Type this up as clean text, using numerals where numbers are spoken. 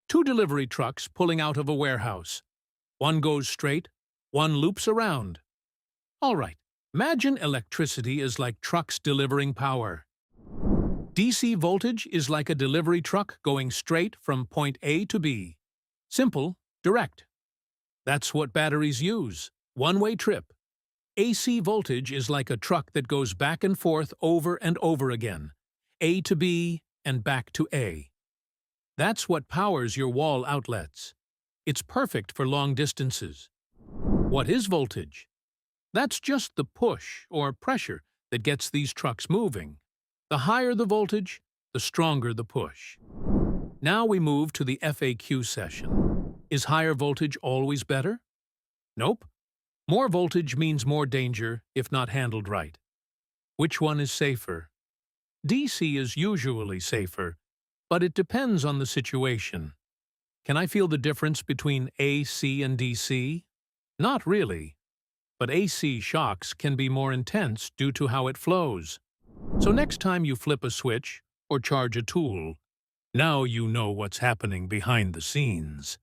Two delivery trucks pulling out of a warehouse. One goes straight, one loops around. All right, imagine electricity is like trucks delivering power. DC voltage is like a delivery truck going straight from point A to B. Simple, direct. That's what batteries use. One-way trip. AC voltage is like a truck that goes back and forth over and over again. A to B and back to A. That's what powers your wall outlets. It's perfect for long distances. What is voltage? That's just the push or pressure that gets these trucks moving. The higher the voltage, the stronger the push. Now we move to the FAQ session. Is higher voltage always better? Nope. More voltage means more danger if not handled right. Which one is safer? DC is usually safer, but it depends on the situation. Can I feel the difference between AC and DC? Not really, but AC shocks can be more intense due to how it flows. So next time you flip a switch or charge a tool, now you know what's happening behind the scenes.